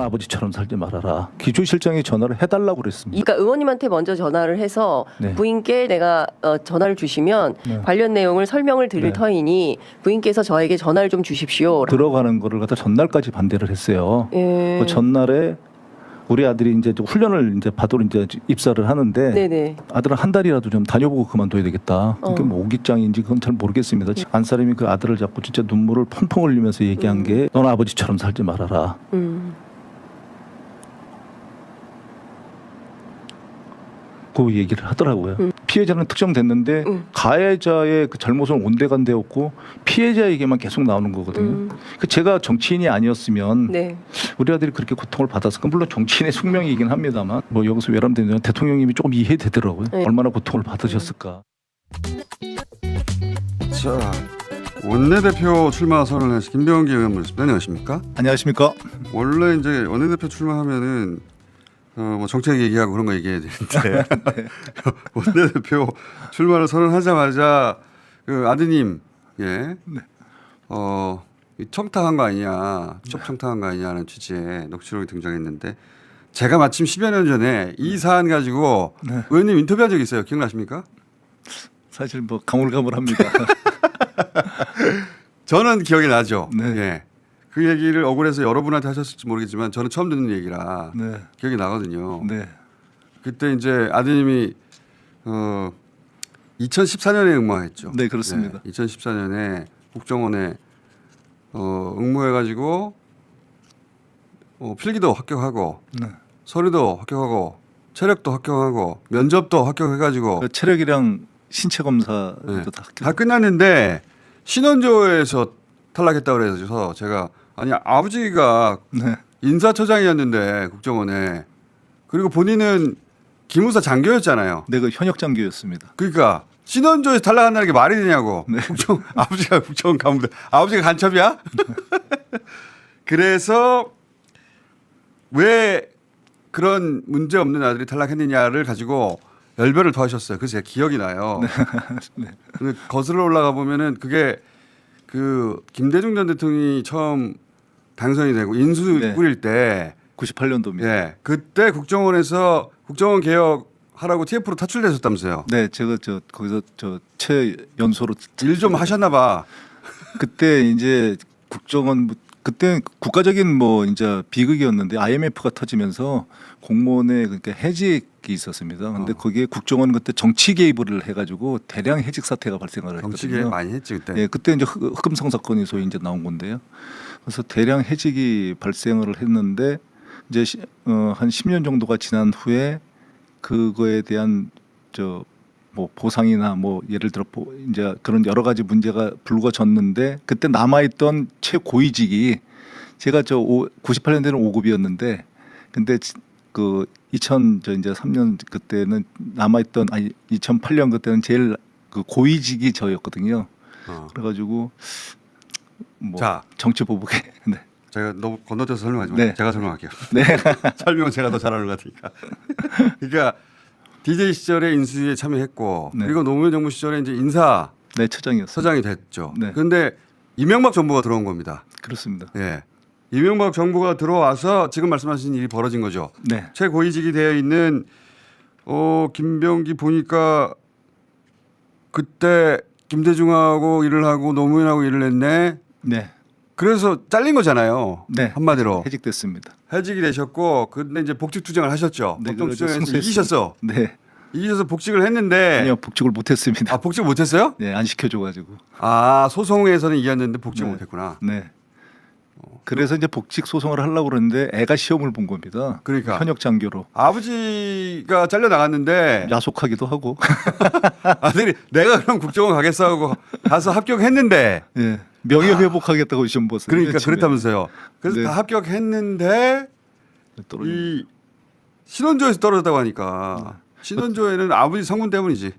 넌 아버지처럼 살지 말아라. 기조실장이 전화를 해달라고 그랬습니다. 그러니까 의원님한테 먼저 전화를 해서 네. 부인께 내가 전화를 주시면 네. 관련 내용을 설명을 드릴 네. 터이니 부인께서 저에게 전화를 좀 주십시오. 들어가는 거를 갖다 전날까지 반대를 했어요. 예. 그 전날에 우리 아들이 이제 좀 훈련을 이제 받으러 이제 입사를 하는데 네네. 아들은 한 달이라도 좀 다녀보고 그만둬야 되겠다. 그게 뭐 오기장인지 그건 잘 모르겠습니다. 안사람이 그 아들을 잡고 진짜 눈물을 펑펑 흘리면서 얘기한 게 넌 아버지처럼 살지 말아라. 그 얘기를 하더라고요. 피해자는 특정됐는데 가해자의 그 잘못은 온데간데없고 피해자에게만 계속 나오는 거거든요. 그 제가 정치인이 아니었으면 네. 우리 아들이 그렇게 고통을 받았을까? 물론 정치인의 숙명이긴 합니다만 뭐 여기서 외람되면 대통령님이 조금 이해되더라고요. 네. 얼마나 고통을 받으셨을까. 자, 원내대표 출마 선언하신 김병기 의원 모셨습니다. 안녕하십니까? 안녕하십니까? 원래 이제 원내대표 출마하면은 뭐 정책 얘기하고 그런 거 얘기해야 되는데 원내대표 출마를 선언하자마자 그 아드님 청탁한 거 아니냐, 촉 청탁한 거 아니냐는 취지의 녹취록이 등장했는데 제가 마침 10여 년 전에 이 사안 가지고 의원님 인터뷰한 적 있어요. 기억나십니까? 사실 뭐 가물가물합니다. 저는 기억이 나죠. 네. 예. 그 얘기를 억울해서 여러분한테 하셨을지 모르겠지만 저는 처음 듣는 얘기라 네. 기억이 나거든요. 네. 그때 이제 아드님이 2014년에 응모했죠. 네, 그렇습니다. 2014년에 국정원에 응모해가지고 필기도 합격하고 네. 서류도 합격하고 체력도 합격하고 면접도 합격해가지고 그 체력이랑 신체 검사도 네. 다 끝났는데 신원조에서 탈락했다고 그래서 제가 아니 아버지가 네. 인사처장이었는데 국정원에 그리고 본인은 기무사 장교였잖아요. 네, 그 현역 장교였습니다. 그러니까 신원조에서 탈락한다는 게 말이 되냐고. 네. 아버지가 국정원 가면 아버지가 간첩이야? 그래서 왜 그런 문제 없는 아들이 탈락했느냐를 가지고 열변을 토하셨어요. 그래서 제가 기억이 나요. 네. 근데 거슬러 올라가 보면은 그게 그 김대중 전 대통령이 처음 당선이 되고 인수 네. 꾸릴 때 98년도입니다. 예, 그때 국정원에서 국정원 개혁하라고 TF로 타출되셨다면서요. 네, 제가 거기서 최연소로 일 좀 하셨나 봐. 그때 이제 국정원 그때 국가적인 뭐 이제 비극이었는데 IMF가 터지면서 공무원의 그러니까 해직이 있었습니다. 근데 거기에 국정원 그때 정치 개입을 해가지고 대량 해직 사태가 발생을 했거든요. 정치 개혁 많이 했지 그때. 예, 그때 이제 흑금성 사건이 소위 이제 나온 건데요. 그래서 대량 해직이 발생을 했는데 이제 한 10년 정도가 지난 후에 그거에 대한 뭐 보상이나 뭐 예를 들어 이제 그런 여러 가지 문제가 불거졌는데 그때 남아있던 최고위직이 제가 98년대는 5급이었는데 근데 그 2003년 그때는 남아있던 2008년 그때는 제일 그 고위직이 저였거든요. 그래가지고 뭐 자. 정치 보복에 네. 제가 너무 건너뛰어서 설명하지 마. 네. 제가 설명할게요. 네. 설명은 제가 더 잘하는 것 같으니까. 그러니까 DJ 시절에 인수위에 참여했고 네. 그리고 노무현 정부 시절에 이제 인사 네, 처장이었어요. 서장이 됐죠. 네. 그런데 이명박 정부가 들어온 겁니다. 그렇습니다. 예. 이명박 정부가 들어와서 지금 말씀하신 일이 벌어진 거죠. 네. 최고위직이 되어 있는 김병기 보니까 그때 김대중하고 일을 하고 노무현하고 일을 했네. 네. 그래서 잘린 거잖아요. 네. 한마디로 해직됐습니다. 해직이 되셨고 근데 이제 복직 투쟁을 하셨죠. 네, 복직 투쟁에서 승소했습니다. 이기셨어. 네. 이기셔서 복직을 했는데 아니요, 복직을 못했습니다. 아 복직 못했어요? 네, 안 시켜줘가지고. 아 소송에서는 이겼는데 복직을 네. 못했구나. 네. 그래서 이제 복직 소송을 하려고 그러는데 애가 시험을 본 겁니다. 그러니까. 현역 장교로. 아버지가 잘려 나갔는데 야속하기도 하고. 아들이 내가 그럼 국정원 가겠어 하고 가서 합격했는데 예. 명예 회복하겠다고 시험 봤어요. 그러니까 집에. 그랬다면서요. 그래서 네. 다 합격했는데 이 신원조에서 떨어졌다고 하니까 신원조에는 아버지 성분 때문이지.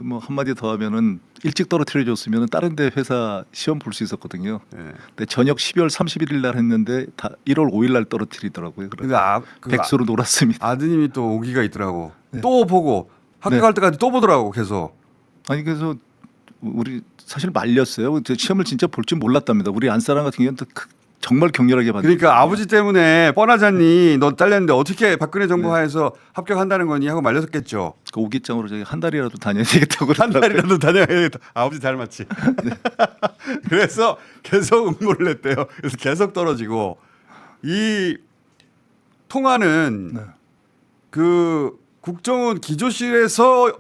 뭐 한마디 더 하면은 일찍 떨어뜨려 줬으면 다른 데 회사 시험 볼 수 있었거든요. 네. 근데 저녁 12월 31일 날 했는데 다 1월 5일 날 떨어뜨리더라고요. 그래서 근데 백수로 놀았습니다. 아드님이 또 오기가 있더라고. 또 보고 합격할 때까지 또 보더라고 계속. 아니 그래서 우리 사실 말렸어요. 저 시험을 진짜 볼 줄 몰랐답니다. 우리 안사람 같은 경우는 또 정말 격렬하게 반대. 그러니까 아버지 때문에 뻔하잖니. 너 잘렸는데 어떻게 박근혜 정부 하에서 합격한다는 거니 하고 말렸었겠죠. 그 오기장으로 저기 한 달이라도 다녀야 되겠다고 한 달이라도 다녀야겠다. 아버지 닮았지. 그래서 계속 응모를 했대요. 그래서 계속 떨어지고 이 통화는 네. 그 국정원 기조실에서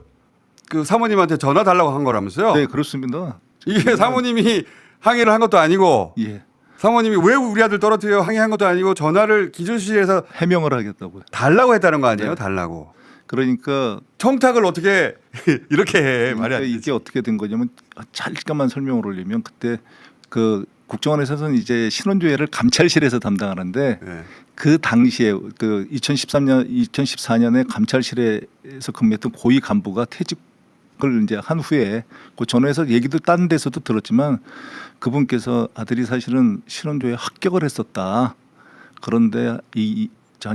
그 사모님한테 전화 달라고 한 거라면서요? 네, 그렇습니다. 이게 사모님이 항의를 한 것도 아니고 예. 사모님이 왜 우리 아들 떨어뜨려 항의한 것도 아니고 전화를 기조실에서 해명을 하겠다고요. 달라고 했다는 거 아니에요? 네. 달라고. 그러니까 청탁을 어떻게 이렇게 해 말이 안 되지. 이게 어떻게 된 거냐면 잠깐만 설명을 올리면 그때 그 국정원에서는 이제 신원조회를 감찰실에서 담당하는데 네. 그 당시에 그 2014년에 감찰실에서 근무했던 고위 간부가 퇴직을 이제 한 후에 그 전후에서 얘기도 딴 데서도 들었지만 그분께서 아들이 사실은 신원조회 합격을 했었다. 그런데 한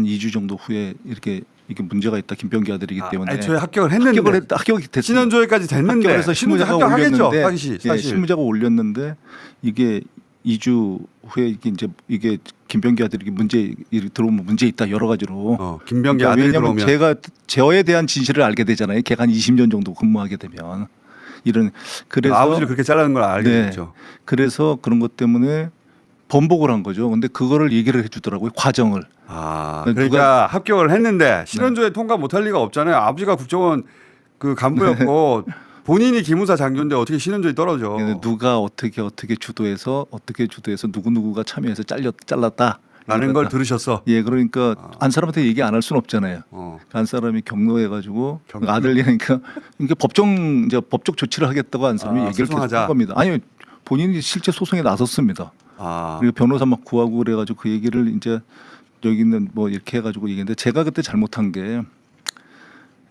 2주 정도 후에 이렇게 이게 문제가 있다. 김병기 아들이기 때문에 애초에 합격을 했는데 합격이 됐습니다. 신원조회까지 됐는데 합격해서 신문자 신문자가 합격하겠죠. 올렸는데 당시 예, 사실. 신문자가 올렸는데 이게 2주 후에 이게 김병기 아들이 문제 들어오면 문제 있다 여러 가지로. 김병기 아들이 왜냐하면 들어오면 제가 저에 대한 진실을 알게 되잖아요. 걔가 한 20년 정도 근무하게 되면 이런 그래서 아버지를 그렇게 잘라는 걸 알게 네. 됐죠. 그래서 그런 것 때문에 번복을 한 거죠. 근데 그거를 얘기를 해주더라고요. 과정을. 그러니까 합격을 했는데 신원조회 통과 못할 리가 없잖아요. 아버지가 국정원 그 간부였고 본인이 기무사 장교인데 어떻게 신원조회 떨어져? 근데 누가 어떻게 주도해서 누구누구가 참여해서 잘랐다. 라는 걸 들으셨어. 예, 그러니까 안 사람한테 얘기 안 할 수는 없잖아요. 안 사람이 경로해가지고 아들이니까 이게 법적 조치를 하겠다고 안 사람이 얘기를 계속 한 겁니다. 아니 본인이 실제 소송에 나섰습니다. 그리고 변호사 막 구하고 그래가지고 그 얘기를 이제 여기는 뭐 이렇게 해가지고 얘기했는데 제가 그때 잘못한 게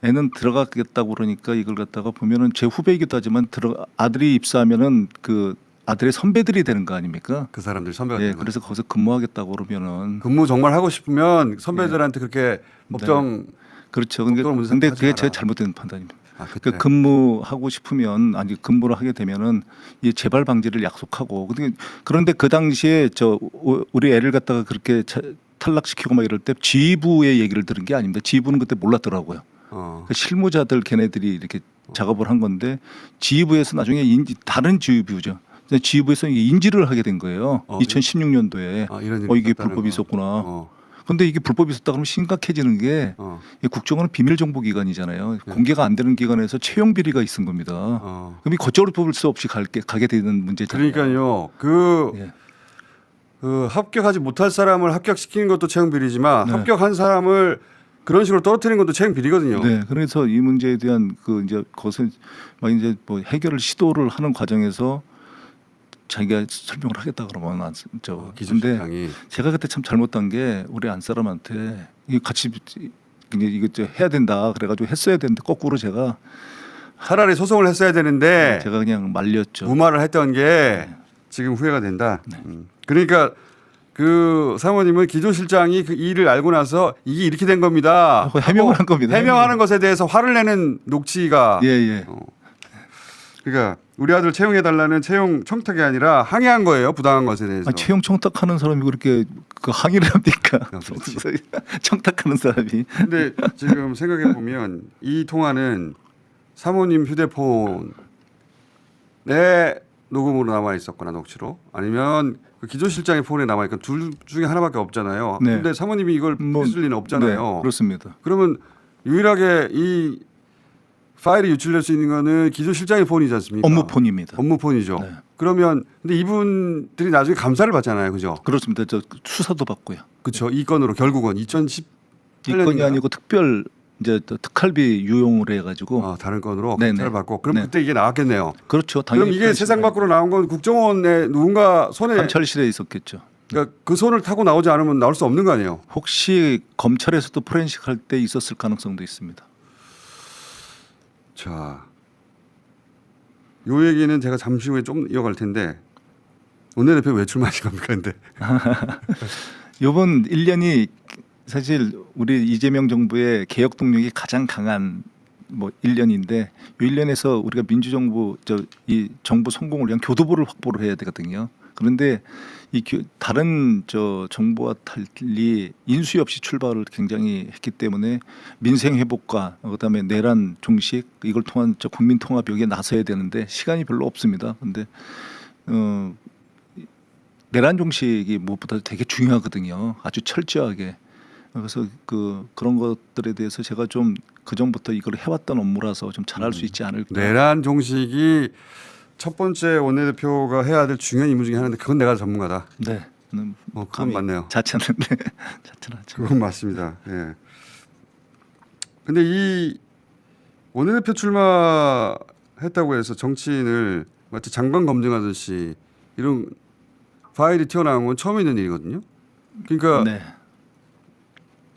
애는 들어가겠다고 그러니까 이걸 갖다가 보면은 제 후배이기도 하지만 아들이 입사하면은 그 아들의 선배들이 되는 거 아닙니까? 그 사람들 선배가 예, 되는 그래서 거기서 근무하겠다고 그러면은 근무 정말 하고 싶으면 선배들한테 그렇게 법정 그렇죠. 근데 그게 제가 잘못된 판단입니다. 그러니까 근무하고 싶으면 근무를 하게 되면은 이 재발 방지를 약속하고 그런데 그 당시에 우리 애를 갖다가 그렇게 탈락시키고 막 이럴 때 지휘부의 얘기를 들은 게 아닙니다. 지휘부는 그때 몰랐더라고요. 그 실무자들 걔네들이 이렇게 작업을 한 건데 지휘부에서 나중에 다른 지휘부죠. 지휘부에서 인지를 하게 된 거예요. 2016년도에 이게 불법이 있었구나. 근데 이게 불법이 있었다 그러면 심각해지는 게 국정원은 비밀 정보 기관이잖아요. 공개가 안 되는 기관에서 채용 비리가 있은 겁니다. 그럼 이 걷잡을 뽑을 수 없이 가게 되는 문제잖아요. 그러니까요. 그 합격하지 못할 사람을 합격시키는 것도 채용 비리지만 네. 합격한 사람을 그런 식으로 떨어뜨리는 것도 채용 비리거든요. 네, 그래서 이 문제에 대한 그것을 막 이제 뭐 해결을 시도를 하는 과정에서 자기가 설명을 하겠다 그러면 기술장이 제가 그때 참 잘못한 게 우리 안 사람한테 이거 같이 이거 해야 된다 그래가지고 했어야 되는데 거꾸로 제가 차라리 소송을 했어야 되는데 제가 그냥 말렸죠. 무마를 했던 게 지금 후회가 된다. 그러니까 그 사모님은 기조실장이 그 일을 알고 나서 이게 이렇게 된 겁니다. 해명을 한 겁니다. 해명하는 것에 대해서 화를 내는 녹취가. 예. 그러니까 우리 아들 채용해달라는 채용 청탁이 아니라 항의한 거예요. 부당한 것에 대해서. 채용 청탁하는 사람이 그렇게 항의를 합니까? 청탁하는 사람이. 근데 지금 생각해 보면 이 통화는 사모님 휴대폰에 녹음으로 남아 있었거나 녹취로 아니면 그 기조실장의 폰에 남아 있건 둘 중에 하나밖에 없잖아요. 네. 근데 사모님이 이걸 했을 리는 없잖아요. 네, 그렇습니다. 그러면 유일하게 이 파일이 유출될 수 있는 거는 기조실장의 폰이지 않습니까? 업무 폰입니다. 업무 폰이죠. 네. 그러면 근데 이분들이 나중에 감사를 받잖아요. 그죠? 그렇습니다. 저 수사도 받고요. 그렇죠. 이 건으로 결국은 2018년이 이 건이 아니고 특별 이제 특활비 유용을 해가지고 다른 건으로 네네. 감사를 받고 그럼 네. 그때 이게 나왔겠네요. 그렇죠. 그럼 이게 세상 밖으로 나온 건 국정원에 누군가 손에 감찰실에 있었겠죠. 그러니까 그 손을 타고 나오지 않으면 나올 수 없는 거 아니에요. 혹시 검찰에서도 포렌식 할 때 있었을 가능성도 있습니다. 자, 요 얘기는 제가 잠시 후에 좀 이어갈 텐데 원내대표 왜 출마하신 겁니까? 근데 이번 1년이 사실 우리 이재명 정부의 개혁 동력이 가장 강한 1년인데 이 1년에서 우리가 민주정부 이 정부 성공을 위한 교두보를 확보를 해야 되거든요. 그런데 다른 정부와 달리 인수위 없이 출발을 굉장히 했기 때문에 민생 회복과 그다음에 내란 종식 이걸 통한 국민 통합 여기에 나서야 되는데 시간이 별로 없습니다. 근데 내란 종식이 무엇보다 되게 중요하거든요. 아주 철저하게. 그래서 그런 것들에 대해서 제가 좀 그전부터 이걸 해왔던 업무라서 좀 잘할 수 있지 않을까. 내란 종식이 첫 번째 원내대표가 해야 될 중요한 임무 중에 하나인데 그건 내가 전문가다. 네. 그건 맞네요. 자체는 하죠. 그건 맞습니다. 예. 근데 이 원내대표 출마했다고 해서 정치인을 마치 장관 검증하듯이 이런 파일이 튀어나온 건 처음 있는 일이거든요. 그러니까 네.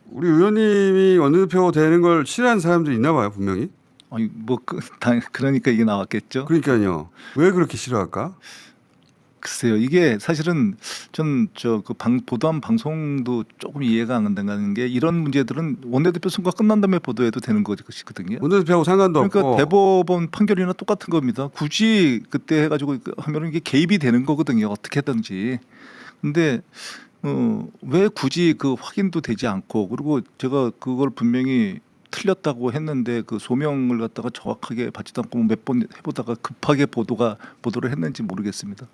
우리 의원님이 원내대표 되는 걸 싫어하는 사람들이 있나 봐요, 분명히. 아니 그러니까 이게 나왔겠죠. 그러니까요. 왜 그렇게 싫어할까? 글쎄요. 이게 사실은 전 보도한 방송도 조금 이해가 안 된다는 게 이런 문제들은 원내대표 선거 끝난 다음에 보도해도 되는 것이거든요. 원내대표하고 상관도 그러니까 없고. 대법원 판결이나 똑같은 겁니다. 굳이 그때 해가지고 하면은 이게 개입이 되는 거거든요. 어떻게든지. 근데 왜 굳이 확인도 되지 않고 그리고 제가 그걸 분명히 틀렸다고 했는데 소명을 갖다가 정확하게 받지도 않고 몇 번 해보다가 급하게 보도를 했는지 모르겠습니다.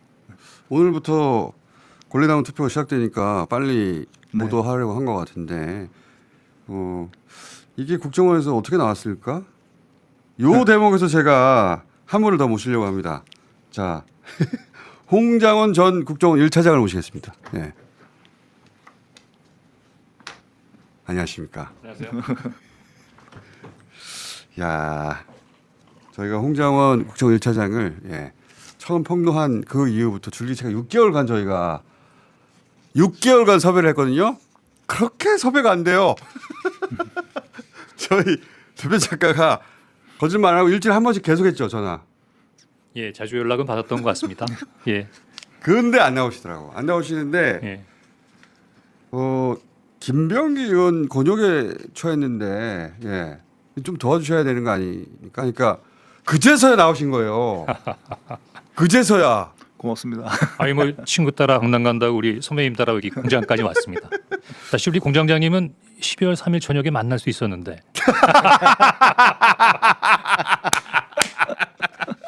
오늘부터 권리당원 투표가 시작되니까 빨리 네. 보도하려고 한 것 같은데 이게 국정원에서 어떻게 나왔을까? 요 대목에서 제가 한 분을 더 모시려고 합니다. 자, 홍장원 전 국정원 1차장을 모시겠습니다. 네. 안녕하십니까? 안녕하세요. 야, 저희가 홍장원 국정원 1차장을 처음 폭로한 그 이후부터 줄기차게 6개월간 저희가 6개월간 섭외를 했거든요. 그렇게 섭외가 안 돼요. 저희 대표 작가가 거짓말 안 하고 일주일에 한 번씩 계속했죠, 전화. 예, 자주 연락은 받았던 것 같습니다. 예, 근데 안 나오시더라고. 안 나오시는데 예. 김병기 의원 곤욕에 처했는데 좀 도와주셔야 되는 거 아닙니까? 그러니까 그제서야 나오신 거예요. 그제서야. 고맙습니다. 아니 뭐 친구 따라 강남 간다고 우리 선배님 따라 여기 공장까지 왔습니다. 사실 우리 공장장님은 12월 3일 저녁에 만날 수 있었는데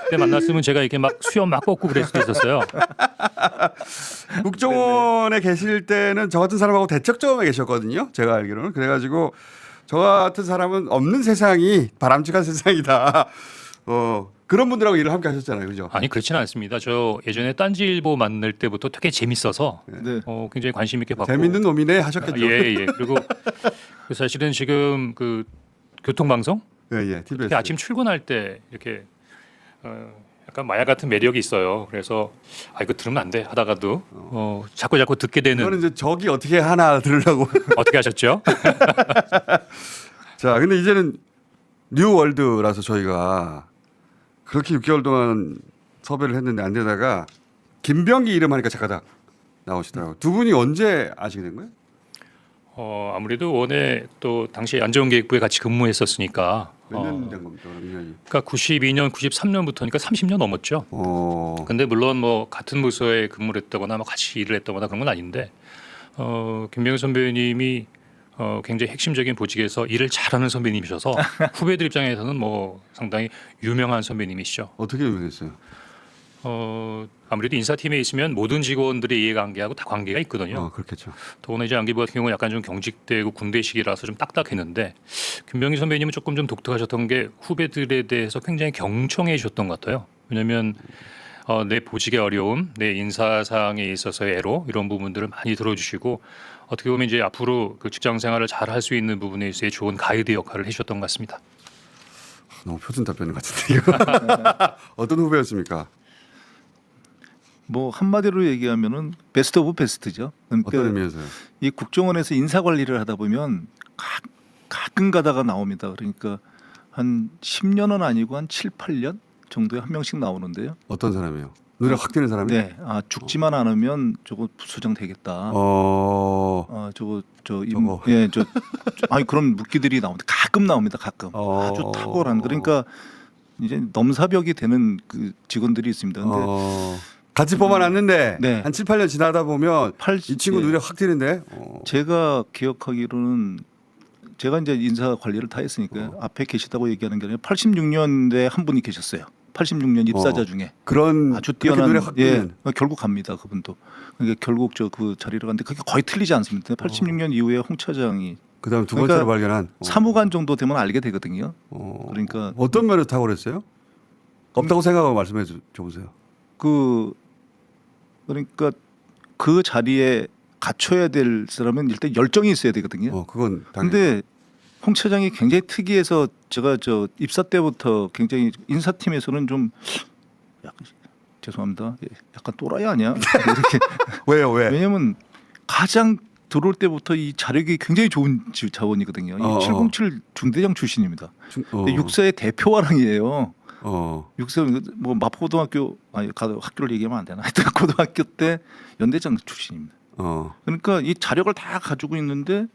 그때 만났으면 제가 이렇게 막 수염 막 뻗고 그럴 수도 있었어요. 국정원에 계실 때는 저 같은 사람하고 대척점에 계셨거든요. 제가 알기로는. 그래가지고 저 같은 사람은 없는 세상이 바람직한 세상이다. 그런 분들하고 일을 함께 하셨잖아요. 그죠? 아니 그렇지는 않습니다. 저 예전에 딴지일보 만날 때부터 되게 재밌어서 네. 굉장히 관심 있게 봤고 재밌는 놈이네 하셨겠죠. 예. 그리고 사실은 지금 그 교통방송 TBS. 이렇게 아침 출근할 때 이렇게 약간 마약 같은 매력이 있어요. 그래서 이거 들으면 안 돼 하다가도 자꾸 듣게 되는. 이거는 이제 적이 어떻게 하나 들으려고. 어떻게 하셨죠? 자, 근데 이제는 뉴월드라서 저희가 그렇게 6개월 동안 섭외를 했는데 안 되다가 김병기 이름 하니까 잠깐 나오시더라고요. 두 분이 언제 아시게 된 거예요? 아무래도 원에 또 당시 안전계획부에 같이 근무했었으니까. 몇 년 된 겁니까? 그럼 그러니까 92년, 93년부터니까 30년 넘었죠. 근데 물론 뭐 같은 부서에 근무를 했다거나 뭐 같이 일을 했다거나 그런 건 아닌데 김병기 선배님이 굉장히 핵심적인 보직에서 일을 잘하는 선배님이셔서 후배들 입장에서는 뭐 상당히 유명한 선배님이시죠. 어떻게 유명했어요? 아무래도 인사팀에 있으면 모든 직원들의 이해관계하고 다 관계가 있거든요. 그렇겠죠. 더구나 이제 안기부 같은 경우는 약간 좀 경직되고 군대식이라서 좀 딱딱했는데 김병기 선배님은 조금 좀 독특하셨던 게 후배들에 대해서 굉장히 경청해 주셨던 것 같아요. 왜냐하면 내 보직의 어려움, 내 인사상에 있어서의 애로 이런 부분들을 많이 들어주시고 어떻게 보면 이제 앞으로 그 직장 생활을 잘 할 수 있는 부분에 있어서 좋은 가이드 역할을 해주셨던 것 같습니다. 너무 표준 답변 같은데요. 어떤 후배였습니까? 뭐 한마디로 얘기하면은 베스트 오브 베스트죠. 그러니까 어떤 의미에서요? 이 국정원에서 인사 관리를 하다 보면 가끔 가다가 나옵니다. 그러니까 한 10년은 아니고 한 7, 8년 정도에 한 명씩 나오는데요. 어떤 사람이에요? 눈에 확 띄는 사람이? 네, 죽지만 않으면 저거 부소장 되겠다. 저거. 아니 그런 묵기들이 나옵니다. 가끔 나옵니다. 가끔 아주 탁월한. 그러니까 이제 넘사벽이 되는 그 직원들이 있습니다. 근데 같이 뽑아놨는데 네. 한 7, 8년 지나다 보면 이 친구 예. 눈에 확 띄는데. 제가 기억하기로는 제가 이제 인사 관리를 다 했으니까 앞에 계시다고 얘기하는 게 아니라 86년대 한 분이 계셨어요. 86년 입사자 중에 그런 아주 그렇게 뛰어난 눈에 확 띄는. 결국 갑니다 그분도. 그러니까 결국 저 그 자리를 갔는데 그게 거의 틀리지 않습니다. 86년 이후에 홍 차장이 그다음 두 번째로 그러니까 발견한. 사무관 정도 되면 알게 되거든요. 그러니까 어떤 면에서 탁월했어요? 없다고 생각하고 말씀해 줘보세요. 그러니까 그 자리에 갖춰야 될 사람은 일단 열정이 있어야 되거든요. 그건 당연히. 근데 홍 차장이 굉장히 특이해서 제가 저 입사 때부터 굉장히 인사팀에서는 좀 약간 죄송합니다. 약간 또라이 아니야? 이렇게 왜요? 왜? 왜냐면 가장 들어올 때부터 이 자력이 굉장히 좋은 자원이거든요. 이 707 중대장 출신입니다. 근데 육사의 대표화랑이에요. 육사 뭐 마포고등학교 아니 학교를 얘기하면 안 되나? 하여튼 고등학교 때 연대장 출신입니다. 그러니까 이 자력을 다 가지고 있는데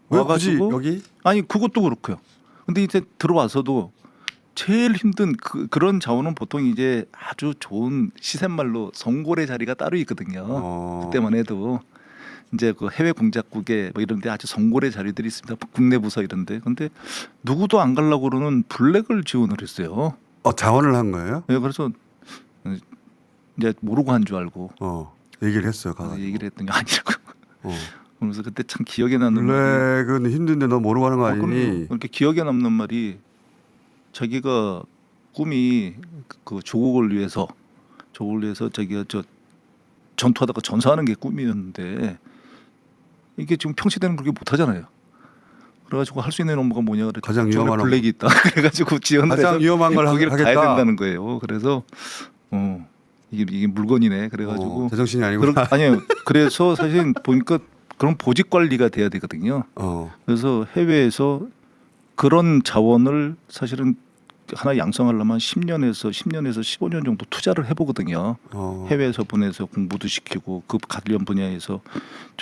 왜 굳이 와가지고 여기? 아니 그것도 그렇고요. 근데 이제 들어와서도 제일 힘든 그런 자원은 보통 이제 아주 좋은 시샘말로 성골의 자리가 따로 있거든요. 그때만 해도 이제 그 해외 공작국에 뭐 이런데 아주 성골의 자리들이 있습니다. 국내 부서 이런데. 근데 누구도 안 가려고 그러는 블랙을 지원을 했어요. 자원을 한 거예요? 네, 그래서 이제 모르고 한 줄 알고 얘기를 했어요. 가서. 얘기를 했더니 아니라고. 그러면서 그때 참 기억에 남는 블랙은 힘든데 너 모르고 하는 거 아니니? 그렇게 기억에 남는 말이 자기가 꿈이 그 조국을 위해서 자기가 저 전투하다가 전사하는 게 꿈이었는데 이게 지금 평시대는 그렇게 못하잖아요. 그래가지고 할 수 있는 업무가 뭐냐 그래 가장 위험한 블랙이 있다. 그래가지고 지원을 가장 해서 위험한 걸 거기를 하겠다. 가야 된다는 거예요. 그래서 이게 물건이네. 그래가지고 제정신이 아니고. 아니요. 그래서 사실 보니까 그런 보직 관리가 돼야 되거든요. 그래서 해외에서 그런 자원을 사실은 하나 양성하려면 10년에서 15년 정도 투자를 해보거든요. 해외에서 보내서 공부도 시키고 그 관련 분야에서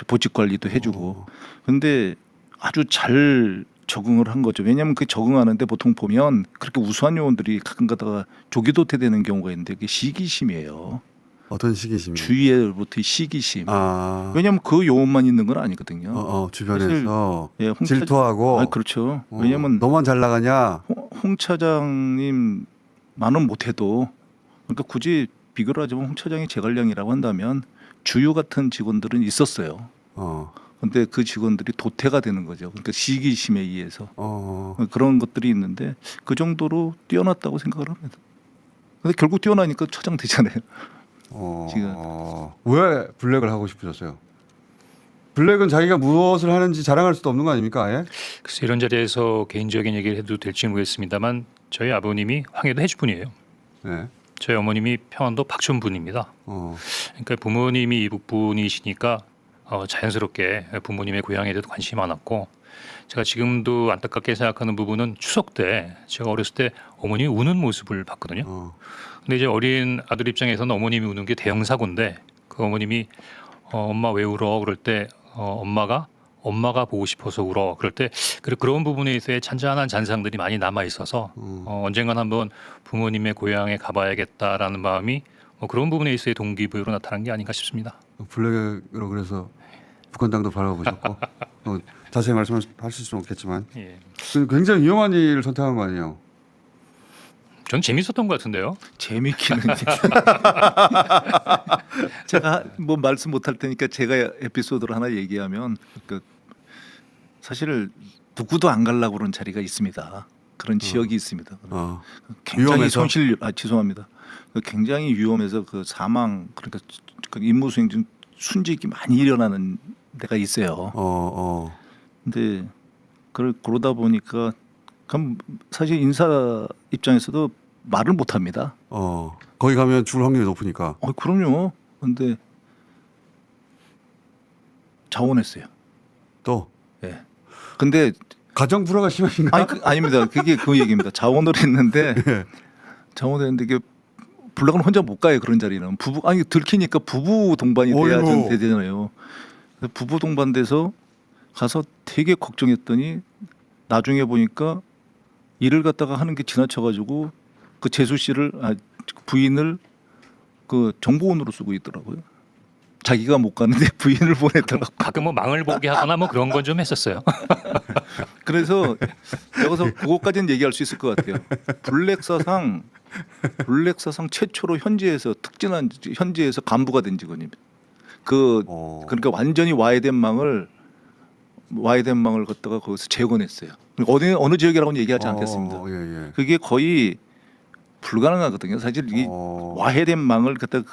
보직 관리도 해주고. 근데 아주 잘 적응을 한 거죠. 왜냐하면 그 적응하는데 보통 보면 그렇게 우수한 요원들이 가끔 가다가 조기 도태되는 경우가 있는데 그게 시기심이에요. 어떤 시기심이? 주위에로부터의 시기심. 왜냐하면 그 요원만 있는 건 아니거든요. 주변에서 예, 질투하고. 그렇죠. 왜냐하면 너만 잘 나가냐? 홍 차장님만은 못해도 그러니까 굳이 비교를 하자면 홍 차장이 제갈량이라고 한다면 주유 같은 직원들은 있었어요. 근데 그 직원들이 도태가 되는 거죠. 그러니까 시기심에 의해서 그런 것들이 있는데 그 정도로 뛰어났다고 생각을 합니다. 근데 결국 뛰어나니까 차장 되잖아요. 지금. 왜 블랙을 하고 싶으셨어요? 블랙은 자기가 무엇을 하는지 자랑할 수도 없는 거 아닙니까? 아예? 글쎄 이런 자리에서 개인적인 얘기를 해도 될지 모르겠습니다만 저희 아버님이 황해도 해주분이에요. 네. 저희 어머님이 평안도 박천분입니다. 그러니까 부모님이 이북 분이시니까 자연스럽게 부모님의 고향에 대해서 관심이 많았고 제가 지금도 안타깝게 생각하는 부분은 추석 때 제가 어렸을 때 어머님이 우는 모습을 봤거든요. 근데 이제 어린 아들 입장에서는 어머님이 우는 게 대형 사고인데 그 어머님이 엄마 왜 울어? 그럴 때 엄마가 보고 싶어서 울어. 그럴 때 그런 부분에 있어서 잔잔한 잔상들이 많이 남아 있어서 언젠간 한번 부모님의 고향에 가봐야겠다라는 마음이 그런 부분에 있어서의 동기부여로 나타난 게 아닌가 싶습니다. 블랙으로 그래서 북한 땅도 바라보셨고 자세히 말씀하실 수는 없겠지만 예. 굉장히 위험한 일을 선택한 거 아니에요? 전 재밌었던 것 같은데요. 재밌기는 제가 뭐 말씀 못할 테니까 제가 에피소드를 하나 얘기하면 사실 누구도 안 가려고 그런 자리가 있습니다. 그런 지역이 있습니다. 굉장히 위험해서? 죄송합니다. 굉장히 위험해서 그 사망 그러니까 그 임무수행 중 순직이 많이 일어나는 데가 있어요. 근데 그러다 보니까 그럼 사실 인사 입장에서도 말을 못 합니다. 거기 가면 죽을 확률이 높으니까. 그럼요. 근데 자원했어요. 또? 예. 근데 가정 불화가 심하신가? 아닙니다. 그게 그 얘기입니다. 자원을 했는데 이게 블락은 혼자 못 가요. 그런 자리는 들키니까 부부 동반이 되잖아요. 부부 동반돼서 가서 되게 걱정했더니 나중에 보니까 일을 갖다가 하는 게 지나쳐가지고 그 재수 씨를 부인을 그 정보원으로 쓰고 있더라고요. 자기가 못 가는데 부인을 보내더라고. 가끔 뭐 망을 보게 하거나 뭐 그런 건 좀 했었어요. 그래서 여기서 그것까지는 얘기할 수 있을 것 같아요. 블랙사상 최초로 현지에서 특진한 현지에서 간부가 된 직원입니다. 그러니까 완전히 와해된 망을 갖다가 거기서 재건했어요. 어느 지역이라고는 얘기하지 않겠습니다. 예. 그게 거의 불가능하거든요. 사실 이 와해된 망을 갖다가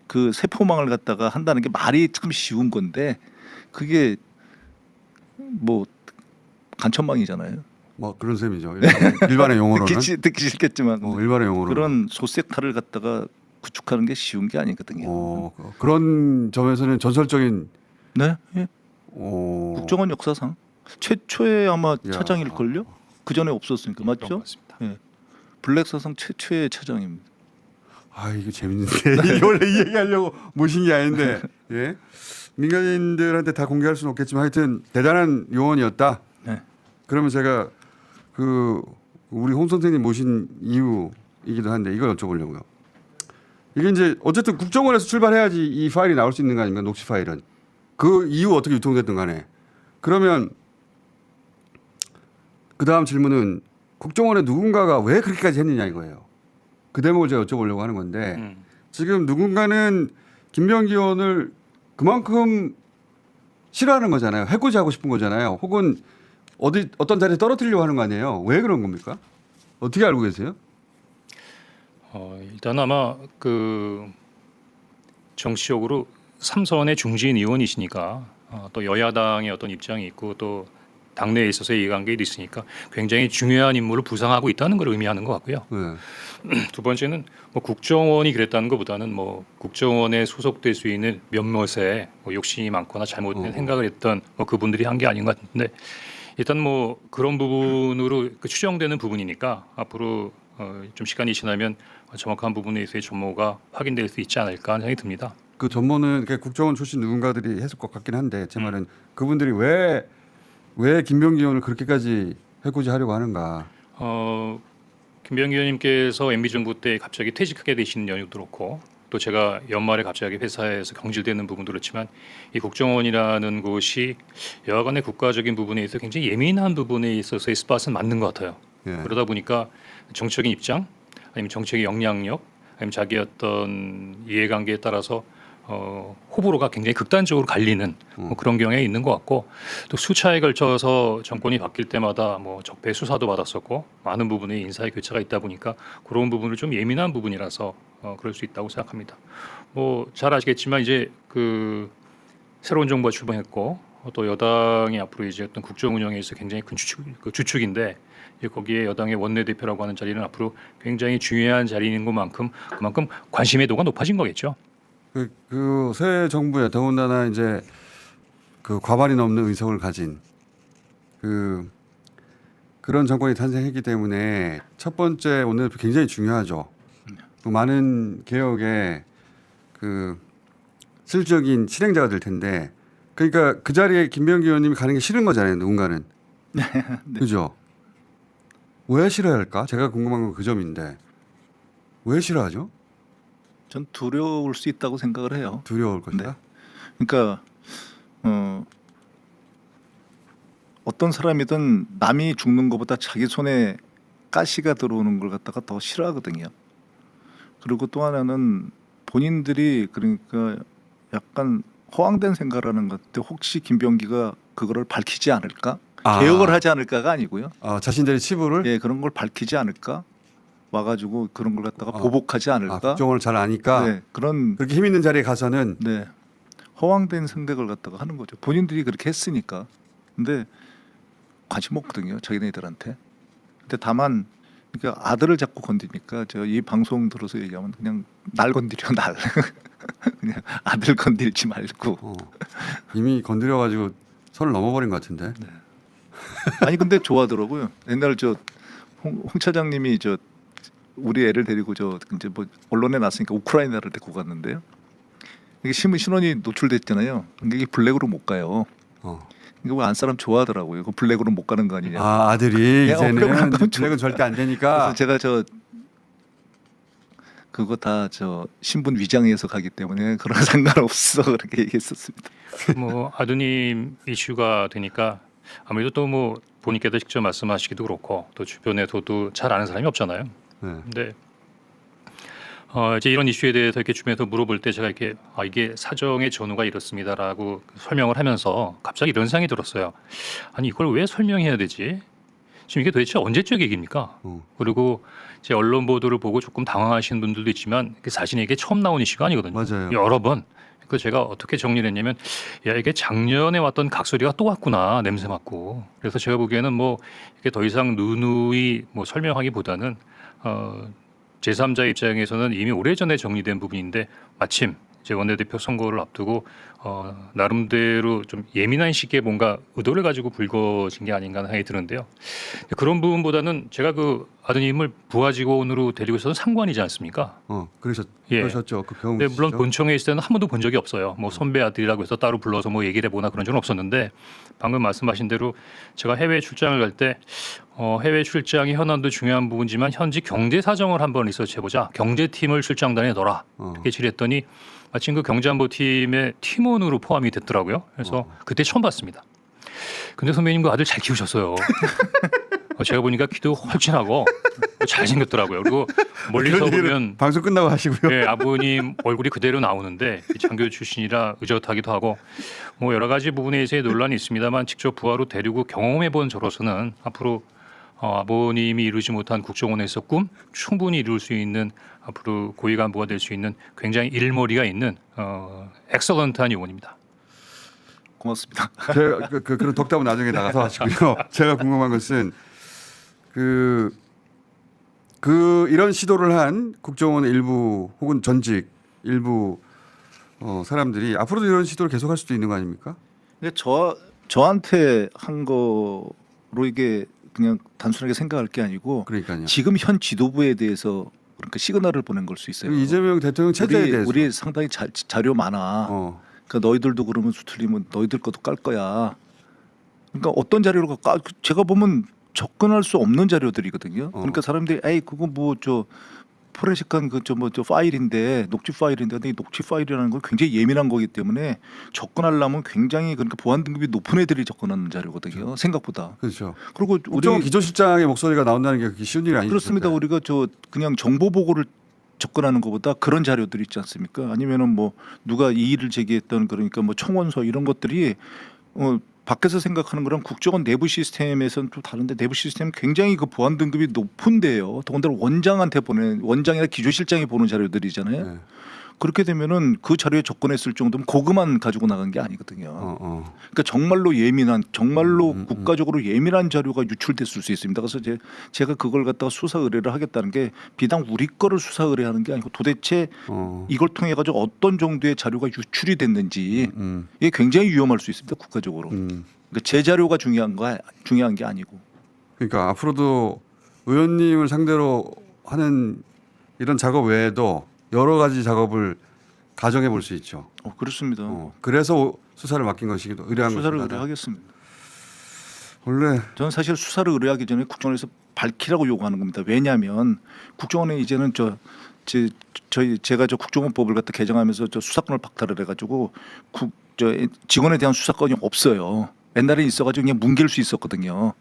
그 세포망을 갖다가 한다는 게 말이 참 쉬운 건데 그게 뭐 간천망이잖아요. 뭐 그런 셈이죠. 일반의 용어로는 듣기 싫겠지만 일반의 용어로 그런 소색탈을 갖다가 구축하는 게 쉬운 게 아니거든요. 그런 점에서는 전설적인 네, 예. 국정원 역사상 최초의 아마 야. 차장일걸요. 그 전에 없었으니까 그런 것 맞죠? 같습니다. 예. 블랙사상 최초의 차장입니다. 아 이게 재밌는데 이게 원래 이 얘기하려고 모신 게 아닌데 예? 민간인들한테 다 공개할 수는 없겠지만 하여튼 대단한 요원이었다. 네. 그러면 제가 그 우리 홍 선생님 모신 이유이기도 한데 이걸 여쭤보려고요. 이게 이제 어쨌든 국정원에서 출발해야지 이 파일이 나올 수 있는 거 아닙니까? 녹취 파일은. 그 이후 어떻게 유통됐든 간에. 그러면 그 다음 질문은 국정원의 누군가가 왜 그렇게까지 했느냐 이거예요. 그 대목을 제가 여쭤보려고 하는 건데 지금 누군가는 김병기 의원을 그만큼 싫어하는 거잖아요. 해코지하고 싶은 거잖아요. 혹은 어떤 자리에 떨어뜨리려고 하는 거 아니에요. 왜 그런 겁니까? 어떻게 알고 계세요? 일단 아마 그 정치적으로 삼선의 중진 의원이시니까 또 여야당의 어떤 입장이 있고 또 당내에 있어서의 이해관계도 있으니까 굉장히 중요한 임무를 부상하고 있다는 걸 의미하는 것 같고요. 네. 두 번째는 뭐 국정원이 그랬다는 것보다는 뭐 국정원에 소속될 수 있는 몇몇의 뭐 욕심이 많거나 잘못된 생각을 했던 뭐 그분들이 한 게 아닌 것 같은데 일단 뭐 그런 부분으로 추정되는 부분이니까 앞으로 좀 시간이 지나면 정확한 부분에 있어서의 전모가 확인될 수 있지 않을까 하는 생각이 듭니다. 그 전모는 국정원 출신 누군가들이 했을 것 같긴 한데 제 말은 그분들이 왜 김병기 의원을 그렇게까지 해코지하려고 하는가? 김병기 의원님께서 MB 정부 때 갑자기 퇴직하게 되신 연유도 그렇고 또 제가 연말에 갑자기 회사에서 경질되는 부분도 그렇지만 이 국정원이라는 곳이 여하간의 국가적인 부분에 있어서 굉장히 예민한 부분에 있어서의 스팟은 맞는 것 같아요. 예. 그러다 보니까 정치적인 입장 아니면 정치적인 영향력 아니면 자기 어떤 이해관계에 따라서 호불호가 굉장히 극단적으로 갈리는 뭐 그런 경향이 있는 것 같고 또 수차에 걸쳐서 정권이 바뀔 때마다 뭐 적폐 수사도 받았었고 많은 부분에 인사의 교체가 있다 보니까 그런 부분을 좀 예민한 부분이라서 그럴 수 있다고 생각합니다. 뭐 잘 아시겠지만 이제 그 새로운 정부가 출범했고 또 여당이 앞으로 이제 어떤 국정 운영에 있어 굉장히 큰 주축인데 거기에 여당의 원내대표라고 하는 자리는 앞으로 굉장히 중요한 자리인 것만큼 그만큼 관심의 도가 높아진 거겠죠. 그 새 정부에 더군다나 이제 그 과반이 넘는 의석을 가진 그런 정권이 탄생했기 때문에 첫 번째 원내대표 굉장히 중요하죠. 많은 개혁의 그 실질적인 실행자가 될 텐데 그러니까 그 자리에 김병기 의원님이 가는 게 싫은 거잖아요. 누군가는. 네. 그죠? 왜 싫어할까? 제가 궁금한 건 그 점인데 왜 싫어하죠? 전 두려울 수 있다고 생각을 해요. 두려울 것이다. 그러니까 어떤 사람이든 남이 죽는 것보다 자기 손에 가시가 들어오는 걸 갖다가 더 싫어하거든요. 그리고 또 하나는 본인들이 그러니까 약간 허황된 생각을 하는 것 같아요. 혹시 김병기가 그거를 밝히지 않을까? 개혁을 하지 않을까가 아니고요. 자신들의 치부를 예, 그런 걸 밝히지 않을까? 와가지고 그런 걸 갖다가 보복하지 않을까? 국정원을 잘 아니까 네, 그런 그렇게 힘 있는 자리에 가서는 네, 허황된 생각을 갖다가 하는 거죠. 본인들이 그렇게 했으니까. 근데 관심 없거든요, 자기네들한테. 근데 다만 그러니까 아들을 자꾸 건드니까 제가 이 방송 들어서 얘기하면 그냥 날 건드려 날. 그냥 아들 건들지 말고. 이미 건드려가지고 선을 넘어버린 것 같은데. 네. 아니 근데 좋아하더라고요. 옛날 홍 차장님이 우리 애를 데리고 이제 뭐 언론에 났으니까 우크라이나를 데리고 갔는데요. 이게 신원이 노출됐잖아요. 근데 이게 블랙으로 못 가요. 이거 뭐 안 사람 좋아하더라고요. 그 블랙으로 못 가는 거 아니냐. 아들이 네, 이제는 블랙으로 블랙은 절대 안 되니까. 그래서 제가 그거 다 저 신분 위장해서 가기 때문에 그런 거 상관없어 그렇게 얘기했었습니다. 뭐 아드님 이슈가 되니까 아무래도 또 뭐 본인께서 직접 말씀하시기도 그렇고 또 주변에도 잘 아는 사람이 없잖아요. 네. 근데 이제 이런 이슈에 대해서 이렇게 주변에서 물어볼 때 제가 이렇게 이게 사정의 전후가 이렇습니다라고 설명을 하면서 갑자기 이런 생각이 들었어요. 아니 이걸 왜 설명해야 되지? 지금 이게 도대체 언제적 얘기입니까? 그리고 제 언론 보도를 보고 조금 당황하시는 분들도 있지만 자신에게 처음 나온 이슈가 아니거든요. 맞아요. 여러 번. 그 제가 어떻게 정리를 했냐면 야 이게 작년에 왔던 각소리가 또 왔구나 냄새 맡고. 그래서 제가 보기에는 뭐 이게 더 이상 누누이 뭐 설명하기보다는 제3자 입장에서는 이미 오래전에 정리된 부분인데 마침 제 원내대표 선거를 앞두고 나름대로 좀 예민한 시기에 뭔가 의도를 가지고 불거진 게 아닌가 하는 생각이 드는데요. 그런 부분보다는 제가 그 아드님을 부하 직원으로 데리고 있어서 상관이지 않습니까? 그러셨죠. 그 경우. 네, 물론 본청에 있을 때는 한 번도 본 적이 없어요. 뭐 선배 아들이라고 해서 따로 불러서 뭐 얘기를 해보나 그런 적은 없었는데 방금 말씀하신 대로 제가 해외 출장을 갈 때 해외 출장이 현안도 중요한 부분이지만 현지 경제 사정을 한번 리서치해보자. 경제팀을 출장단에 넣어라. 이렇게 질의했더니 마침 그 경제안보팀의 팀원으로 포함이 됐더라고요. 그래서 그때 처음 봤습니다. 근데 선배님 그 아들 잘 키우셨어요. 제가 보니까 키도 헐진하고 잘생겼더라고요. 그리고 멀리서 보면 방송 끝나고 하시고요. 네, 아버님 얼굴이 그대로 나오는데 장교 출신이라 의젓하기도 하고 뭐 여러 가지 부분에 있어서 논란이 있습니다만 직접 부하로 데리고 경험해본 저로서는 앞으로 아버님이 이루지 못한 국정원에서 꿈 충분히 이룰 수 있는 앞으로 고위 간부가 될 수 있는 굉장히 일머리가 있는 엑설런트한 요원입니다. 고맙습니다. 제가 그런 덕담은 나중에 나가서 하시고요. 제가 궁금한 것은 이런 시도를 한 국정원 일부 혹은 전직 일부 사람들이 앞으로도 이런 시도를 계속할 수도 있는 거 아닙니까? 근데 저한테 한 거로 이게 그냥 단순하게 생각할 게 아니고 그러니까요. 지금 현 지도부에 대해서 그러니까 시그널을 보낸 걸 수 있어요. 이재명 대통령 체제에 대해서 우리 상당히 자료 많아. 그러니까 너희들도 그러면 수틀리면 너희들 것도 깔 거야. 그러니까 어떤 자료로 제가 보면 접근할 수 없는 자료들이거든요. 그러니까 사람들이 에이 그거 뭐 저 포렌식한 저 파일인데 녹취 파일인데 근데 이 녹취 파일이라는 건 굉장히 예민한 거기 때문에 접근하려면 굉장히 그러니까 보안 등급이 높은 애들이 접근하는 자료거든요. 생각보다. 그렇죠. 그리고 국정원 기조실장의 목소리가 나온다는 게 그렇게 쉬운 일이 아니죠. 그렇습니다. 우리가 그냥 정보 보고를 접근하는 것보다 그런 자료들이 있지 않습니까? 아니면은 뭐 누가 이의를 제기했던 그러니까 뭐 청원서 이런 것들이 밖에서 생각하는 거랑 국정원 내부 시스템에서는 좀 다른데 내부 시스템은 굉장히 그 보안 등급이 높은데요. 더군다나 원장이나 기조실장이 보는 자료들이잖아요. 네. 그렇게 되면은 그 자료에 접근했을 정도면 그것만 가지고 나간 게 아니거든요. 그러니까 정말로 예민한, 정말로 국가적으로 예민한 자료가 유출됐을 수 있습니다. 그래서 제가 그걸 갖다가 수사 의뢰를 하겠다는 게 비단 우리 거를 수사 의뢰하는 게 아니고 도대체 이걸 통해 가지고 어떤 정도의 자료가 유출이 됐는지 이게 굉장히 위험할 수 있습니다. 국가적으로. 그러니까 제 자료가 중요한 게 아니고. 그러니까 앞으로도 의원님을 상대로 하는 이런 작업 외에도 여러 가지 작업을 가정해 볼 수 있죠. 그렇습니다. 그래서 수사를 맡긴 것이기도 의뢰한 수사를 것이다. 의뢰하겠습니다. 원래 저는 사실 수사를 의뢰하기 전에 국정원에서 밝히라고 요구하는 겁니다. 왜냐하면 국정원에 이제는 제가 국정원법을 갖다 개정하면서 수사권을 박탈을 해가지고 직원에 대한 수사권이 없어요. 옛날에 있어가지고 그냥 뭉갤 수 있었거든요.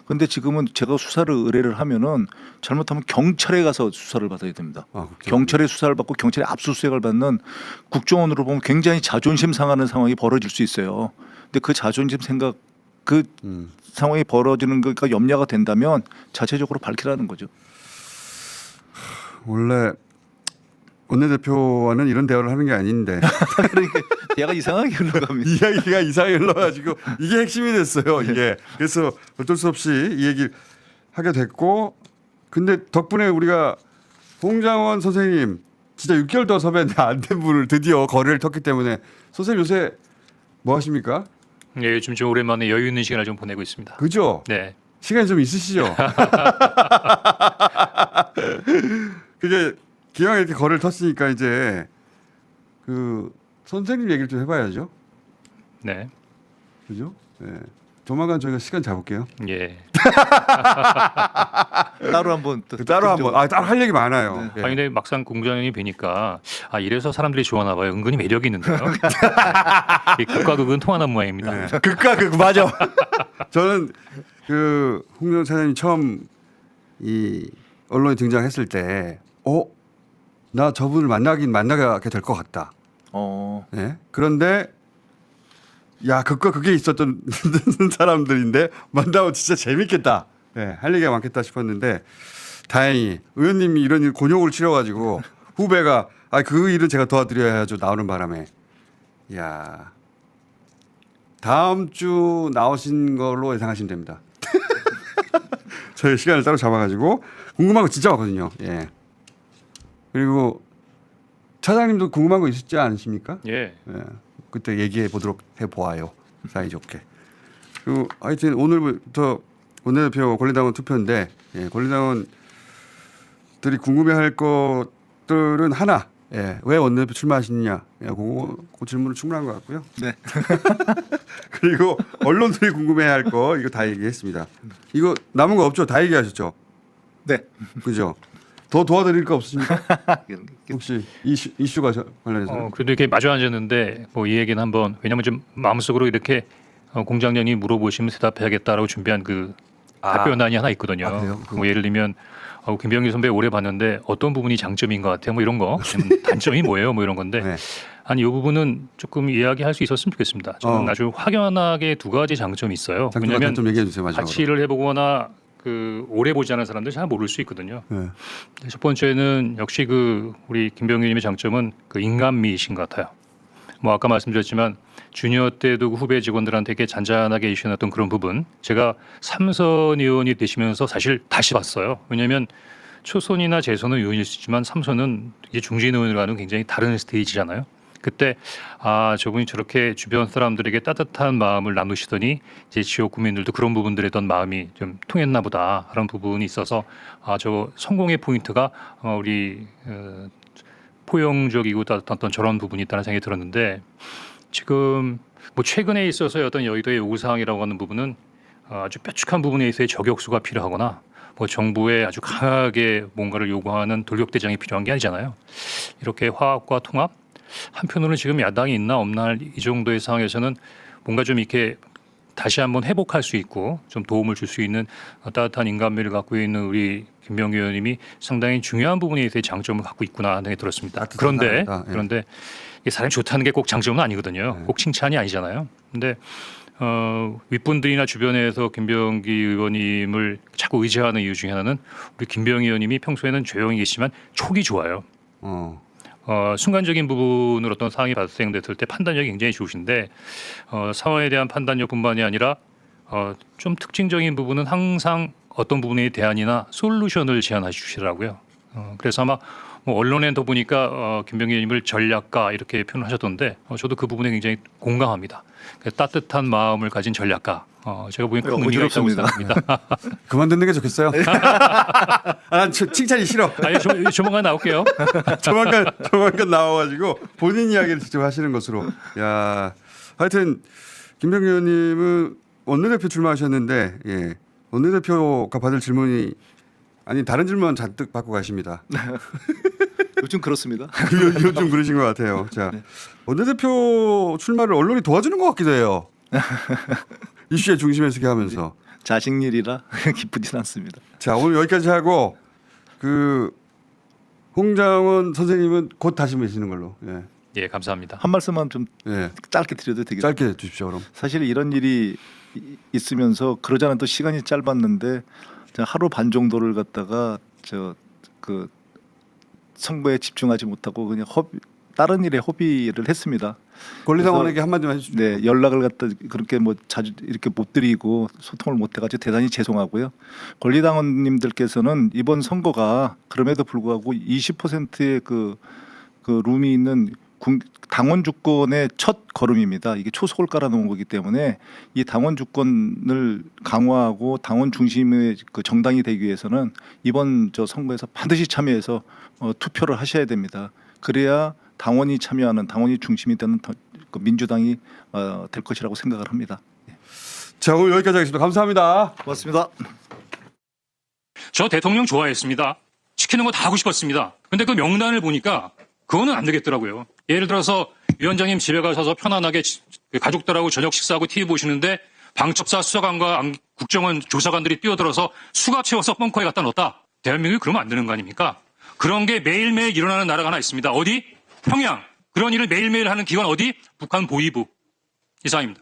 근데 지금은 제가 수사를 의뢰를 하면은 잘못하면 경찰에 가서 수사를 받아야 됩니다. 경찰에 수사를 받고 경찰에 압수수색을 받는 국정원으로 보면 굉장히 자존심 상하는 상황이 벌어질 수 있어요. 근데 그 자존심 생각 상황이 벌어지는 거가 염려가 된다면 자체적으로 밝히라는 거죠. 원래 원내대표와는 이런 대화를 하는 게 아닌데 그러니까 대화가 이상하게 흘러갑니다. 이야기가 이상하게 흘러가지고 이게 핵심이 됐어요. 이게 그래서 어쩔 수 없이 이 얘기를 하게 됐고 근데 덕분에 우리가 홍장원 선생님 진짜 6개월 동안 섭외했는데 안 된 분을 드디어 거리를 텄기 때문에 선생님 요새 뭐 하십니까? 네, 요즘 좀 오랜만에 여유 있는 시간을 좀 보내고 있습니다. 그죠? 네. 시간이 좀 있으시죠? 그게 기왕 이렇게 거리를 텄으니까 이제 선생님 얘기를 좀 해봐야죠. 네. 그죠? 네. 조만간 저희가 시간 잡을게요. 예. 따로 한번 또 따로 한번 따로 할 얘기 많아요. 예. 아니 근데 막상 공장장이 뵈니까 이래서 사람들이 좋아하나 봐요. 은근히 매력이 있는데요. 이 극과 극은 통하는 모양입니다. 네. 극과 극 맞아. 저는 그 홍정 차장님 처음 이 언론에 등장했을 때, 나 저분을 만나게 될 것 같다. 네. 그런데 야 극과 극에 있었던 사람들인데 만나면 진짜 재밌겠다. 네, 할 얘기가 많겠다 싶었는데 다행히 의원님이 이런 일 곤욕을 치러가지고 후배가 그 일은 제가 도와드려야죠 나오는 바람에 야 다음 주 나오신 걸로 예상하시면 됩니다. 저희 시간을 따로 잡아가지고 궁금한 거 진짜 많거든요. 예. 그리고 차장님도 궁금한 거 있었지 않으십니까? 예. 예. 그때 얘기해 보도록 해 보아요. 사이좋게. 그리고 하여튼 오늘부터 원내대표 권리당원 투표인데 권리당원들이 궁금해할 것들은 하나. 왜 원내대표 출마하시느냐? 그 질문은 충분한 것 같고요. 네. 그리고 언론들이 궁금해할 거 이거 다 얘기했습니다. 이거 남은 거 없죠? 다 얘기하셨죠? 네. 그죠? 더 도와드릴 거 없으십니까? 혹시 이슈가 관련해서? 그래도 이렇게 마주 앉았는데 뭐 이 얘기는 한번 왜냐면 좀 마음속으로 이렇게 공장장이 물어보시면 대답해야겠다라고 준비한 그 답변안이 하나 있거든요. 그래요? 뭐 예를 들면 김병기 선배 오래 봤는데 어떤 부분이 장점인 것 같아요. 뭐 이런 거 단점이 뭐예요? 뭐 이런 건데 네. 아니 이 부분은 조금 이야기할 수 있었으면 좋겠습니다. 저는 아주 확연하게 두 가지 장점이 있어요. 왜냐하면 좀 얘기해 주세요. 마지막으로. 같이 일을 해보거나 그 오래 보지 않은 사람들 잘 모를 수 있거든요. 네. 첫 번째는 역시 그 우리 김병규님의 장점은 그 인간미이신 것 같아요. 뭐 아까 말씀드렸지만 주니어 때도 그 후배 직원들한테 이렇게 잔잔하게 이슈했던 그런 부분 제가 삼선 의원이 되시면서 사실 다시 봤어요. 왜냐하면 초선이나 재선은 의원일 수 있지만 삼선은 이제 중진 의원으로 가는 굉장히 다른 스테이지잖아요. 그때 저분이 저렇게 주변 사람들에게 따뜻한 마음을 나누시더니 이제 지역 구민들도 그런 부분들에 대한 마음이 좀 통했나 보다 하는 부분이 있어서 저 성공의 포인트가 우리 포용적이고 따뜻한 저런 부분이 있다는 생각이 들었는데 지금 뭐 최근에 있어서의 어떤 여의도의 요구사항이라고 하는 부분은 아주 뾰족한 부분에 있어서의 저격수가 필요하거나 뭐 정부에 아주 강하게 뭔가를 요구하는 돌격대장이 필요한 게 아니잖아요. 이렇게 화합과 통합 한편으로는 지금 야당이 있나 없나 이 정도의 상황에서는 뭔가 좀 이렇게 다시 한번 회복할 수 있고 좀 도움을 줄 수 있는 따뜻한 인간미를 갖고 있는 우리 김병규 의원님이 상당히 중요한 부분에 대해 장점을 갖고 있구나 하는 생각이 들었습니다. 그런데 이게 사람이 좋다는 게 꼭 장점은 아니거든요. 꼭 칭찬이 아니잖아요. 근데 윗분들이나 주변에서 김병기 의원님을 자꾸 의지하는 이유 중에 하나는 우리 김병기 의원님이 평소에는 조용히 계시지만 촉이 좋아요. 순간적인 부분으로 어떤 상황이 발생됐을 때 판단력이 굉장히 좋으신데 상황에 대한 판단력뿐만이 아니라 좀 특징적인 부분은 항상 어떤 부분의 대안이나 솔루션을 제안해 주시더라고요. 그래서 아마 뭐 언론에 더 보니까 김병기 의원님을 전략가 이렇게 표현하셨던데 저도 그 부분에 굉장히 공감합니다. 따뜻한 마음을 가진 전략가. 제가 보기엔 큰 의미가 있다고 생각합니다. 그만 듣는 게 좋겠어요. 난 칭찬이 싫어. 조만간 나올게요. 조만간 나와가지고 본인 이야기를 직접 하시는 것으로. 야, 하여튼 김병기 의원님은 원내대표 출마하셨는데 원내대표가 받을 질문이 아니 다른 질문 잔뜩 받고 가십니다. 요즘 그렇습니다. 요즘 그러신 것 같아요. 자, 원내대표 출마를 언론이 도와주는 것 같기도 해요. 이슈의 중심에 서게 하면서. 자식 일이라 기쁘진 않습니다. 자, 오늘 여기까지 하고 그 홍장원 선생님은 곧 다시 뵈시는 걸로. 예, 감사합니다. 한 말씀만 좀 짧게 드려도 되겠습니까? 짧게 해주십시오, 그럼. 사실 이런 일이 있으면서 그러지 않아도 시간이 짧았는데 하루 반 정도를 갖다가 그 선거에 집중하지 못하고 그냥 다른 일에 허비를 했습니다. 권리당원에게 한마디만 해주십시오. 네, 연락을 갖다 그렇게 뭐 자주 이렇게 못 드리고 소통을 못 해가지고 대단히 죄송하고요. 권리당원님들께서는 이번 선거가 그럼에도 불구하고 20%의 그 룸이 있는 당원 주권의 첫 걸음입니다. 이게 초석을 깔아놓은 거기 때문에 이 당원 주권을 강화하고 당원 중심의 그 정당이 되기 위해서는 이번 선거에서 반드시 참여해서 투표를 하셔야 됩니다. 그래야 당원이 참여하는 당원이 중심이 되는 민주당이 될 것이라고 생각을 합니다. 자, 오늘 여기까지 하겠습니다. 감사합니다. 고맙습니다. 저 대통령 좋아했습니다. 시키는 거 다 하고 싶었습니다. 근데 그 명단을 보니까 그거는 안 되겠더라고요. 예를 들어서 위원장님 집에 가셔서 편안하게 가족들하고 저녁 식사하고 TV 보시는데 방첩사 수사관과 국정원 조사관들이 뛰어들어서 수갑 채워서 벙커에 갖다 넣었다. 대한민국이 그러면 안 되는 거 아닙니까? 그런 게 매일매일 일어나는 나라가 하나 있습니다. 어디? 평양. 그런 일을 매일매일 하는 기관 어디? 북한 보위부. 이상입니다.